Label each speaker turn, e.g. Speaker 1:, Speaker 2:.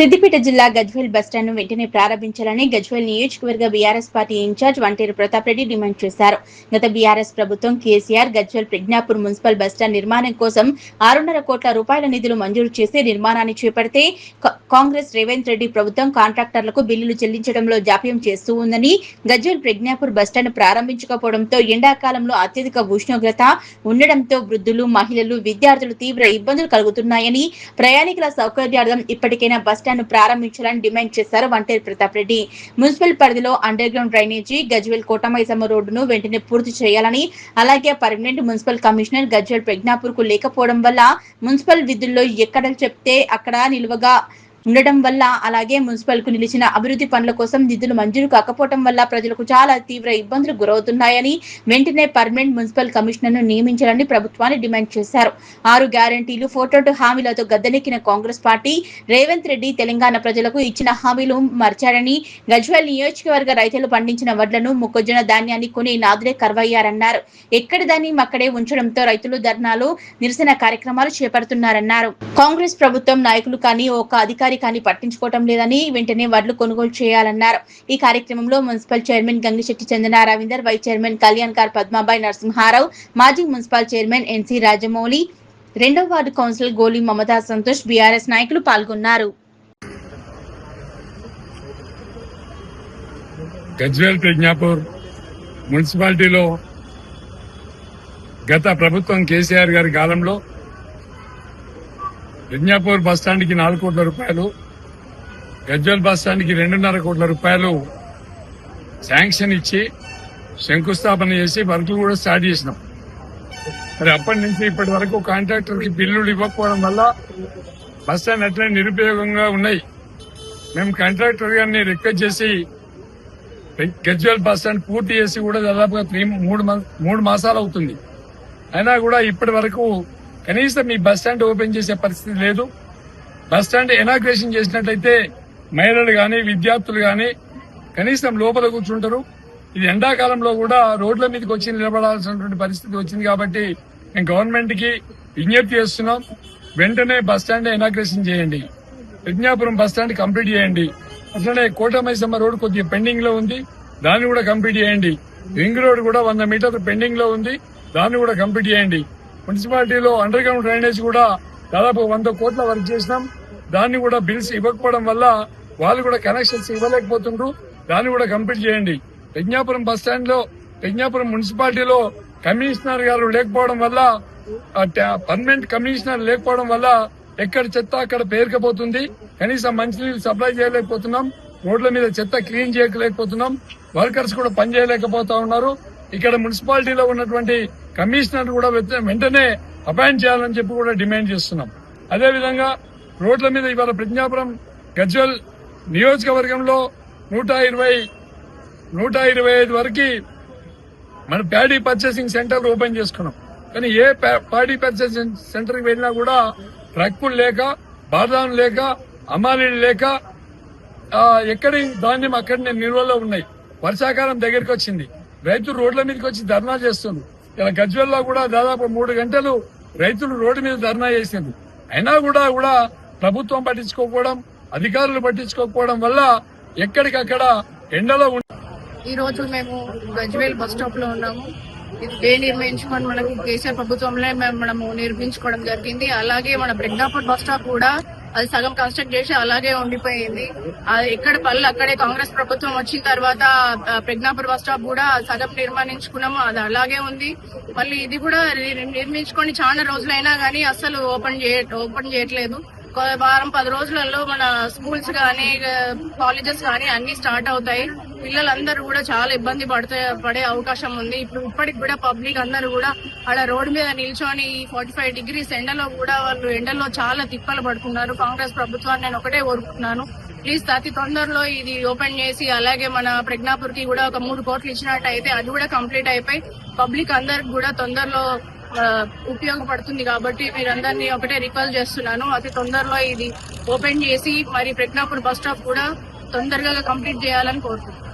Speaker 1: సిద్దిపేట జిల్లా గజ్వేల్ బస్టాండ్ వెంటనే ప్రారంభించాలని గజ్వేల్ నియోజకవర్గ BRS party in charge Vanteru Pratap Reddy demand చేశారు. గత బీఆర్ఎస్ ప్రభుత్వం కేసీఆర్ గజ్వేల్ ప్రజ్ఞాపూర్ మున్సిపల్ బస్టాండ్ నిర్మాణం కోసం 6.5 కోట్ల రూపాయల నిధులు మంజూరు చేసి నిర్మాణాన్ని చేపడితే కాంగ్రెస్ రేవంత్ రెడ్డి ప్రభుత్వం కాంట్రాక్టర్లకు బిల్లులు చెల్లించడంలో జాప్యం చేస్తూ ఉందని, గజ్వేల్ ప్రజ్ఞాపూర్ బస్టాండ్ ప్రారంభించకపోవడంతో ఎండాకాలంలో అత్యధిక ఉష్ణోగ్రత ఉండడంతో వృద్ధులు, మహిళలు, విద్యార్థులు తీవ్ర ఇబ్బందులు కలుగుతున్నాయని, ప్రయాణికుల సౌకర్యార్థం ఇప్పటికైనా బస్టాండ్ ప్రారంభించాలని డిమాండ్ చేశారు వంటేరు ప్రతాప్ రెడ్డి. మున్సిపల్ పరిధిలో under ground drainage, Gajwel Kota Maisamma రోడ్డును వెంటనే పూర్తి చేయాలని, అలాగే permanent municipal commissioner Gajwel Pragnapur కు లేకపోవడం వల్ల మున్సిపల్ విధుల్లో ఎక్కడ చెప్తే అక్కడ నిలువగా ఉండడం వల్ల, అలాగే మున్సిపల్ కు నిలిచిన అభివృద్ధి పనుల కోసం నిధులు మంజూరు కాకపోవడం వల్ల ప్రజలకు చాలా తీవ్ర ఇబ్బందులు గురవుతున్నాయని, వెంటనే పర్మనెంట్ మున్సిపల్ కమిషనర్ ను నియమించాలని ప్రభుత్వాన్ని డిమాండ్ చేశారు. 6 గ్యారంటీలు, 4 హామీలతో గద్దెనెక్కిన కాంగ్రెస్ పార్టీ రేవంత్ రెడ్డి తెలంగాణ ప్రజలకు ఇచ్చిన హామీలు మర్చారని, గజ్వేల్ నియోజకవర్గ రైతులు పండించిన వడ్లను, మొక్కజొన్న ధాన్యాన్ని కొని నాదులే కరువయ్యారన్నారు. ఎక్కడి దాన్ని అక్కడే ఉంచడంతో రైతులు ధర్నాలు, నిరసన కార్యక్రమాలు చేపడుతున్నారన్నారు. కాంగ్రెస్ ప్రభుత్వం నాయకులు కానీ ఒక అధికారి కానీ పట్టించుకోవటం లేదని, వెంటనే వడ్లు కొనుగోలు చేయాలన్నారు. ఈ కార్యక్రమంలో municipal chairman Gangishetti Chandana Ravinder, vice chairman Kalyankar Padmabai Narasimharao, మాజీ మున్సిపల్ చైర్మన్ ఎన్సీ రాజమౌళి, 2వ వార్డు కౌన్సిలర్ గోలి మమతా సంతోష్, బీఆర్ఎస్ నాయకులు పాల్గొన్నారు.
Speaker 2: గజ్వేల్ ప్రజ్ఞాపూర్ మున్సిపాలిటీలో గత ప్రభుత్వం కేసీఆర్ గారి కాలంలో ప్రజ్ఞాపూర్ బస్టాండ్కి 4 కోట్ల రూపాయలు, గజ్వేల్ బస్టాండ్కి 2.5 కోట్ల రూపాయలు శాంక్షన్ ఇచ్చి శంకుస్థాపన చేసి వర్కులు కూడా స్టార్ట్ చేసినాం. మరి అప్పటి నుంచి ఇప్పటి వరకు కాంట్రాక్టర్కి బిల్లులు ఇవ్వకపోవడం వల్ల బస్టాండ్ అట్లే నిరుపయోగంగా ఉన్నాయి. మేము కాంట్రాక్టర్ గారిని రిక్వెస్ట్ చేసి గజ్వేల్ బస్టాండ్ పూర్తి చేసి కూడా దాదాపుగా 3 మాసాలు అవుతుంది. అయినా కూడా ఇప్పటి వరకు కనీసం ఈ బస్టాండ్ ఓపెన్ చేసే పరిస్థితి లేదు. బస్టాండ్ ఇనాగ్రేషన్ చేసినట్లయితే మహిళలు గాని, విద్యార్థులు గాని కనీసం లోపల కూర్చుంటారు. ఇది ఎండాకాలంలో కూడా రోడ్ల మీదకి వచ్చి నిలబడాల్సినటువంటి పరిస్థితి వచ్చింది. కాబట్టి మేము గవర్నమెంట్ కి విజ్ఞప్తి చేస్తున్నాం, వెంటనే బస్టాండ్ ఇనాగ్రేషన్ చేయండి, ప్రజ్ఞాపురం బస్టాండ్ కంప్లీట్ చేయండి. అట్లనే కోటమైసమ్మ రోడ్ కొద్దిగా పెండింగ్ లో ఉంది, దాన్ని కూడా కంప్లీట్ చేయండి. రింగ్ రోడ్ కూడా 100 మీటర్లు పెండింగ్ లో ఉంది, దాన్ని కూడా కంప్లీట్ చేయండి. మున్సిపాలిటీలో అండర్ గ్రౌండ్ డ్రైనేజ్ కూడా దాదాపు 100 కోట్ల వర్క్ చేసినాం, దాన్ని కూడా బిల్స్ ఇవ్వకపోవడం వల్ల వాళ్ళు కూడా కనెక్షన్స్ ఇవ్వలేకపోతుండ్రు, దాన్ని కూడా కంప్లీట్ చేయండి. ప్రజ్ఞాపురం బస్టాండ్ లో, ప్రజ్ఞాపురం మున్సిపాలిటీలో కమిషనర్ గారు లేకపోవడం వల్ల, పర్మనెంట్ కమిషనర్ లేకపోవడం వల్ల ఎక్కడ చెత్త అక్కడ పేరుకపోతుంది. కనీసం మంచినీళ్ళు సప్లై చేయలేకపోతున్నాం, రోడ్ల మీద చెత్త క్లీన్ చేయలేకపోతున్నాం, వర్కర్స్ కూడా పని చేయలేకపోతా ఉన్నారు. ఇక్కడ మున్సిపాలిటీలో ఉన్నటువంటి కమిషనర్ కూడా వెంటనే అపాయింట్ చేయాలని చెప్పి కూడా డిమాండ్ చేస్తున్నాం. అదేవిధంగా రోడ్ల మీద ఇవాళ ప్రజ్ఞాపురం గజ్వేల్ నియోజకవర్గంలో 125 వరకు మన ప్యాడీ పర్చేసింగ్ సెంటర్ ఓపెన్ చేసుకున్నాం. కానీ ఏ ప్యాడీ పర్చేసింగ్ సెంటర్ కి వెళ్ళినా కూడా ట్రక్కులు లేక, బార్దాను లేక, అమ్మాలీలు లేక ఎక్కడి ధాన్యం అక్కడనే నిల్వలో ఉన్నాయి. వర్షాకాలం దగ్గరికి వచ్చింది, రైతులు రోడ్ల మీదకి వచ్చి ధర్నా చేస్తున్నారు. ఇలా గజ్వేల్లో కూడా దాదాపు 3 గంటలు రైతులు రోడ్డు మీద ధర్నా చేసింది. అయినా కూడా ప్రభుత్వం పట్టించుకోకపోవడం, అధికారులు పట్టించుకోకపోవడం వల్ల ఎక్కడికక్కడ ఎండలో
Speaker 3: ఈ రోజు మేము గజ్వేల్ బస్ స్టాప్ లో ఉన్నాము. ఇది నిర్మించుకొని మనకి కేసీఆర్ ప్రభుత్వంలో మనము నిర్మించుకోవడం జరిగింది. అలాగే మన ప్రజ్ఞాపూర్ బస్ స్టాప్ కూడా అది సగం కన్స్ట్రక్ట్ చేసి అలాగే ఉండిపోయింది. ఎక్కడ పనులు అక్కడే కాంగ్రెస్ ప్రభుత్వం వచ్చిన తర్వాత ప్రజ్ఞాపూర్ బస్ స్టాప్ కూడా సగం నిర్మాణించుకున్నాము, అది అలాగే ఉంది. మళ్ళీ ఇది కూడా నిర్మించుకొని చాలా రోజులైనా గానీ అసలు ఓపెన్ చేయట్లేదు. వారం 10 రోజులలో మన స్కూల్స్ గానీ, కాలేజెస్ గానీ అన్ని స్టార్ట్ అవుతాయి. పిల్లలందరూ కూడా చాలా ఇబ్బంది పడే అవకాశం ఉంది. ఇప్పటికి కూడా పబ్లిక్ అందరూ కూడా ఆడ రోడ్డు మీద నిల్చొని 45 డిగ్రీస్ ఎండలో కూడా వాళ్ళు ఎండలో చాలా తిప్పలు పడుతున్నారు. కాంగ్రెస్ ప్రభుత్వాన్ని నేను ఒకటే కోరుకుంటున్నాను, ప్లీజ్ అతి తొందరలో ఇది ఓపెన్ చేసి, అలాగే మన ప్రజ్ఞాపూర్ కి కూడా ఒక 3 కోట్లు ఇచ్చినట్టయితే అది కూడా కంప్లీట్ అయిపోయి పబ్లిక్ అందరికి కూడా తొందరలో ఉపయోగపడుతుంది. కాబట్టి మీరందరినీ ఒకటే రిక్వెస్ట్ చేస్తున్నాను, అతి తొందరలో ఇది ఓపెన్ చేసి మరి ప్రజ్ఞాపూర్ బస్ స్టాప్ కూడా తొందరగా కంప్లీట్ చేయాలని కోరుతున్నాను.